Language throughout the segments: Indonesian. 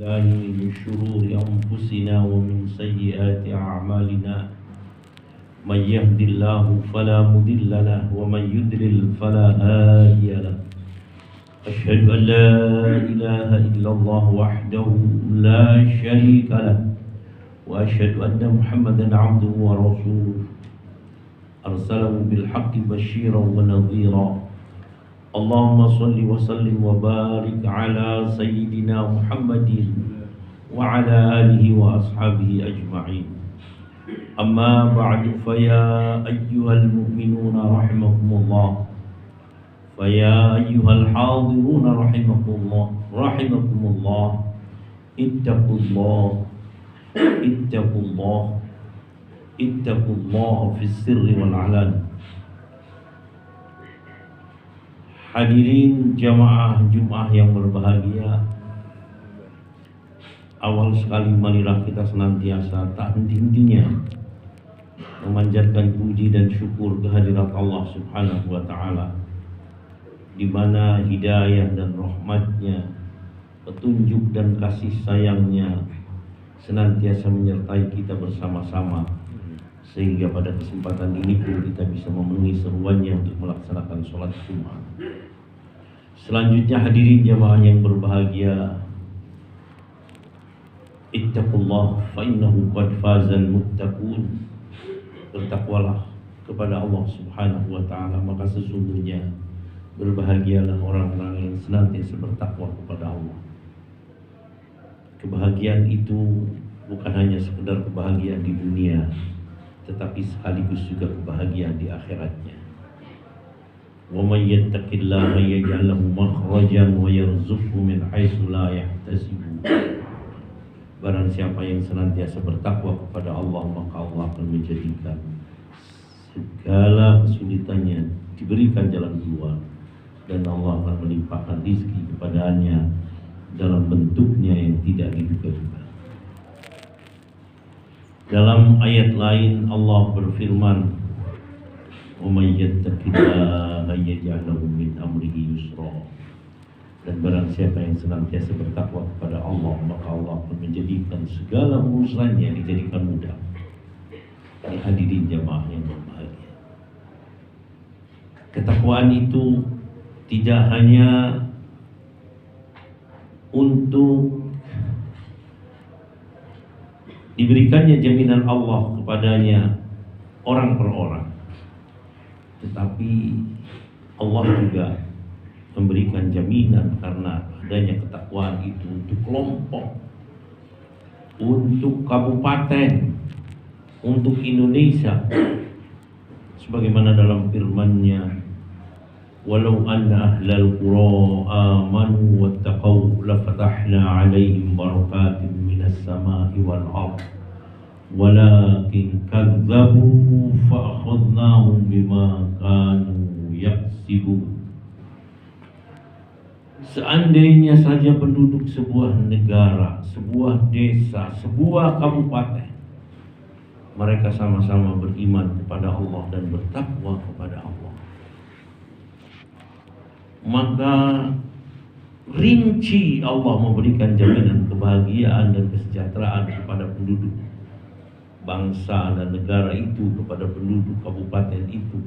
الله من شرور أنفسنا ومن سيئات أعمالنا من يهد الله فلا مضل له ومن يضلل فلا هادي له أشهد أن لا إله إلا الله وحده لا شريك له وأشهد أن محمدا عبده ورسوله أرسله بالحق بشيرا ونذيرا اللهم صل وسلم وبارك على سيدنا محمد وعلى آله وأصحابه أجمعين أما بعد فيا أيها المؤمنون رحمكم الله فيا أيها الحاضرون رحمكم الله اتقوا الله اتقوا الله اتقوا الله في السر والعلان. Hadirin jamaah Jumat yang berbahagia, awal sekali marilah kita senantiasa tak henti-hentinya memanjatkan puji dan syukur kehadirat Allah Subhanahu wa Ta'ala, di mana hidayah dan rahmatnya, petunjuk dan kasih sayangnya senantiasa menyertai kita bersama-sama, sehingga pada kesempatan ini pun kita bisa memenuhi seruannya untuk melaksanakan sholat Jumat. Selanjutnya hadirin jamaah yang berbahagia, ittaqullah fa innahu qad fazal muttaqun. Bertakwalah kepada Allah Subhanahu wa Ta'ala, maka sesungguhnya berbahagialah orang-orang yang senantiasa bertakwa kepada Allah. Kebahagiaan itu bukan hanya sekedar kebahagiaan di dunia, tetapi sekaligus juga kebahagiaan di akhiratnya. Wa may yattaqillaha yaj'al lahu makhrajan wa yarzuqhu min haitsu la yahtasib. Barang siapa yang senantiasa bertakwa kepada Allah, maka Allah akan menjadikan segala kesulitannya diberikan jalan keluar, dan Allah akan melimpahkan rezeki kepadanya dalam bentuknya yang tidak diduga-duga. Dalam ayat lain Allah berfirman, "Wa may yattaqillaha yaj'al lahu min amrihi yusra." Dan barang siapa yang senantiasa bertakwa kepada Allah, maka Allah akan menjadikan segala urusannya dijadikan mudah. Hadirin jamaah yang berbahagia, ketakwaan itu tidak hanya untuk diberikannya jaminan Allah kepadanya orang per orang, tetapi Allah juga memberikan jaminan karena adanya ketakwaan itu untuk kelompok, untuk kabupaten, untuk Indonesia, sebagaimana dalam firman-Nya, walau anna ahlal qura amanu wattaqau lafatahna 'alaihim barakatin minas sama'i wal ardh walakin kadzabu fa akhadnahum bima kanu yaksibun. Seandainya saja penduduk sebuah negara, sebuah desa, sebuah kabupaten, mereka sama-sama beriman kepada Allah dan bertakwa kepada Allah, maka rinci Allah memberikan jaminan kebahagiaan dan kesejahteraan kepada penduduk bangsa dan negara itu, kepada penduduk kabupaten itu,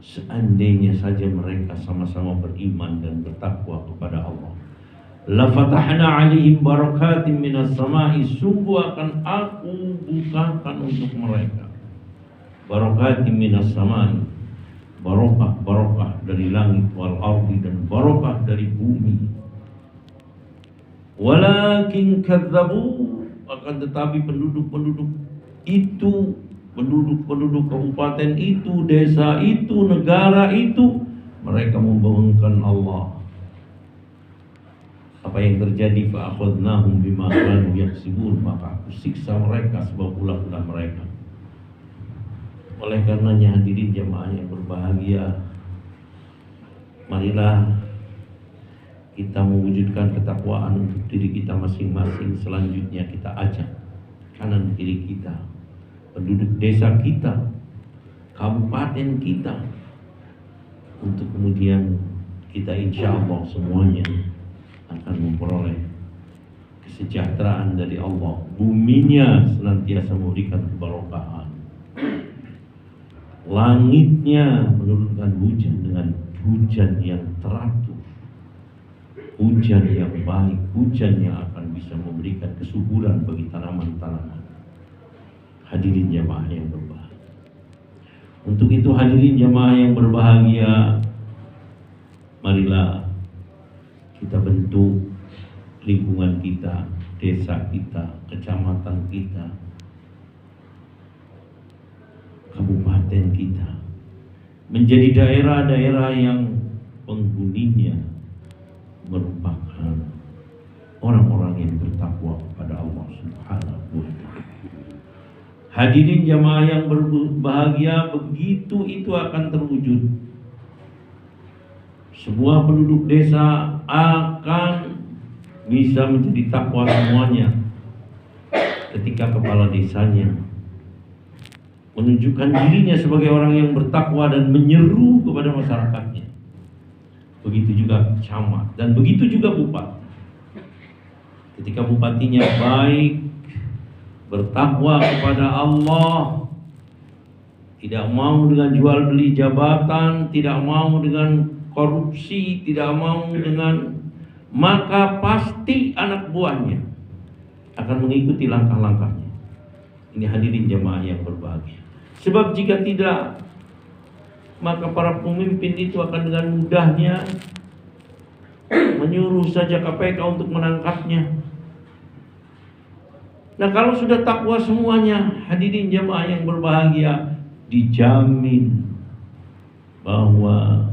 seandainya saja mereka sama-sama beriman dan bertakwa kepada Allah. La fatahna 'alaihim barakatin minas sama'i, sungguh akan aku bukakan untuk mereka barakatin minas sama'i, barokah dari langit, wal ardi, dan barokah dari bumi. Walakin kadzabu, akan tetapi penduduk itu, penduduk kabupaten itu, desa itu, negara itu, mereka membohongkan Allah. Apa yang terjadi? Fa akhadnahum bima kanu yaksibun, maka aku siksa mereka sebab ulah-ulah mereka. Oleh karenanya hadirin jamaah yang berbahagia, marilah kita mewujudkan ketakwaan untuk diri kita masing-masing. Selanjutnya kita ajak kanan kiri kita, penduduk desa kita, kabupaten kita, untuk kemudian kita insya Allah semuanya akan memperoleh kesejahteraan dari Allah, buminya senantiasa memberikan keberkahan, langitnya menurunkan hujan dengan hujan yang teratur, hujan yang baik, hujan yang akan bisa memberikan kesuburan bagi tanaman-tanaman. Hadirin jamaah yang berbahagia. Untuk itu hadirin jamaah yang berbahagia, marilah kita bentuk lingkungan kita, desa kita, kecamatan kita, kabupaten kita menjadi daerah-daerah yang penghuninya merupakan orang-orang yang bertakwa kepada Allah Subhanahu wa Ta'ala. Hadirin jamaah yang berbahagia, begitu itu akan terwujud. Sebuah penduduk desa akan bisa menjadi takwa semuanya ketika kepala desanya menunjukkan dirinya sebagai orang yang bertakwa dan menyeru kepada masyarakatnya. Begitu juga camat dan begitu juga bupati. Ketika bupatinya baik, bertakwa kepada Allah, tidak mau dengan jual beli jabatan, tidak mau dengan korupsi, tidak mau dengan, maka pasti anak buahnya akan mengikuti langkah-langkahnya. Ini hadirin jamaah yang berbahagia. Sebab jika tidak, maka para pemimpin itu akan dengan mudahnya menyuruh saja KPK untuk menangkapnya. Nah, kalau sudah takwa semuanya, hadirin jamaah yang berbahagia, dijamin bahwa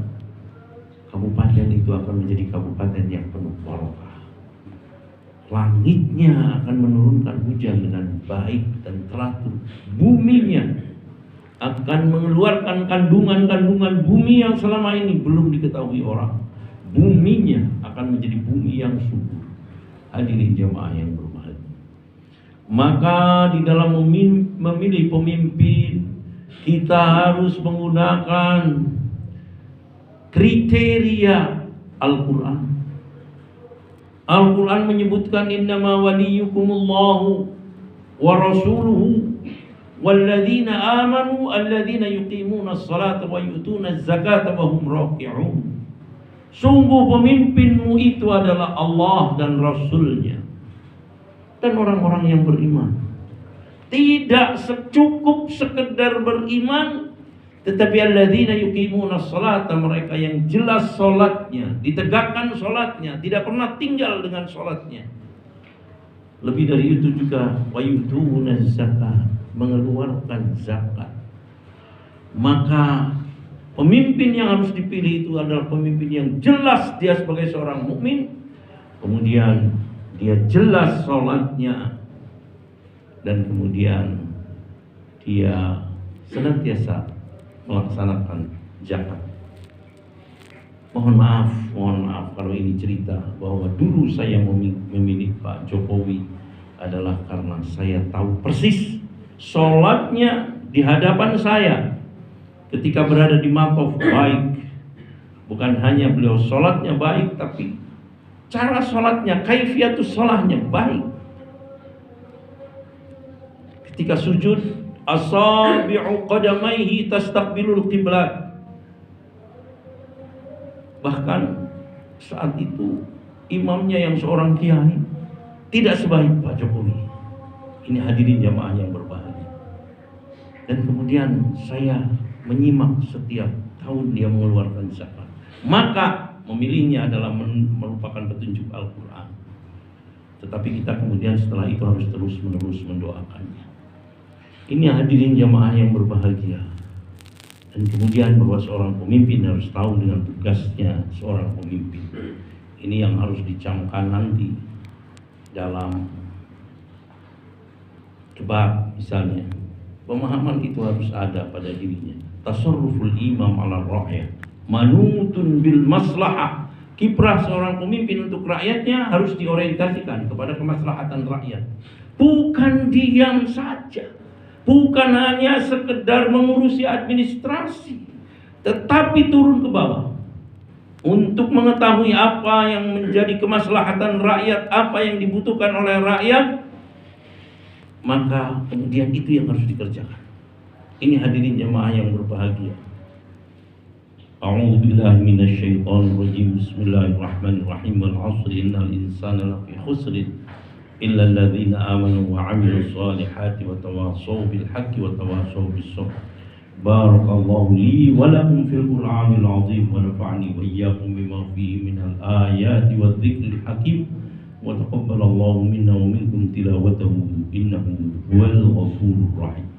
kabupaten itu akan menjadi kabupaten yang penuh barokah. Langitnya akan menurunkan hujan dengan baik dan teratur. Buminya akan mengeluarkan kandungan-kandungan bumi yang selama ini belum diketahui orang. Buminya akan menjadi bumi yang subur. Hadirin jamaah yang berbahagia. Maka di dalam memilih pemimpin, kita harus menggunakan kriteria Al-Quran. Al-Quran menyebutkan innama waliyukumullahu wa rasuluhu walladzina amanu alladzina yuqimuna as-salata wa yu'tuna az-zakata wa hum raki'un. Sungguh pemimpinmu itu adalah Allah dan Rasulnya dan orang-orang yang beriman. Tidak cukup sekedar beriman, tetapi alladzina yuqimuna as-salata, mereka yang jelas salatnya, ditegakkan salatnya, tidak pernah tinggal dengan salatnya. Lebih dari itu juga wa yu'tuna az-zakat, mengeluarkan zakat. Maka pemimpin yang harus dipilih itu adalah pemimpin yang jelas dia sebagai seorang mukmin, kemudian dia jelas salatnya, dan kemudian dia senantiasa melaksanakan zakat. Mohon maaf kalau ini cerita bahwa dulu saya memilih Pak Jokowi adalah karena saya tahu persis sholatnya di hadapan saya ketika berada di Makov baik. Bukan hanya beliau sholatnya baik, tapi cara sholatnya, kaifiatus sholahnya baik. Ketika sujud, asabi'u qadamaihi tastaqbilul qiblat. Bahkan saat itu imamnya yang seorang kiai tidak sebaik Pak Jokowi. Ini hadirin jamaah yang berbahagia. Dan kemudian saya menyimak setiap tahun dia mengeluarkan zakat. Maka memilihnya adalah merupakan petunjuk Al-Quran. Tetapi kita kemudian setelah itu harus terus-menerus mendoakannya. Ini hadirin jamaah yang berbahagia. Dan kemudian bahwa seorang pemimpin harus tahu dengan tugasnya seorang pemimpin. Ini yang harus dicamkan nanti dalam debat misalnya. Pemahaman itu harus ada pada dirinya. Tasarruful imam ala rakyat, manutun bil maslahah. Kiprah seorang pemimpin untuk rakyatnya harus diorientasikan kepada kemaslahatan rakyat. Bukan diam saja. Bukan hanya sekedar mengurusi administrasi, tetapi turun ke bawah untuk mengetahui apa yang menjadi kemaslahatan rakyat, apa yang dibutuhkan oleh rakyat, maka kemudian itu yang harus dikerjakan. Ini hadirin jemaah yang berbahagia. A'udzu billahi minasyaitonir rajim. Bismillahirrahmanirrahim. Wal 'ashri innal insana lafi khusrin illa alladzina amanu wa 'amilus solihati wa tawassaw bil haqqi wa tawassaw bis sabr. Barakallahu li wa lakum fil Qur'anil 'azim wa nafa'ani wa iyyakum bima fihi minal ayati wadh dhikril hakim. Wa taqabbalallahu minna wa minkum tilawatahu innahu huwal ghafurur rahim.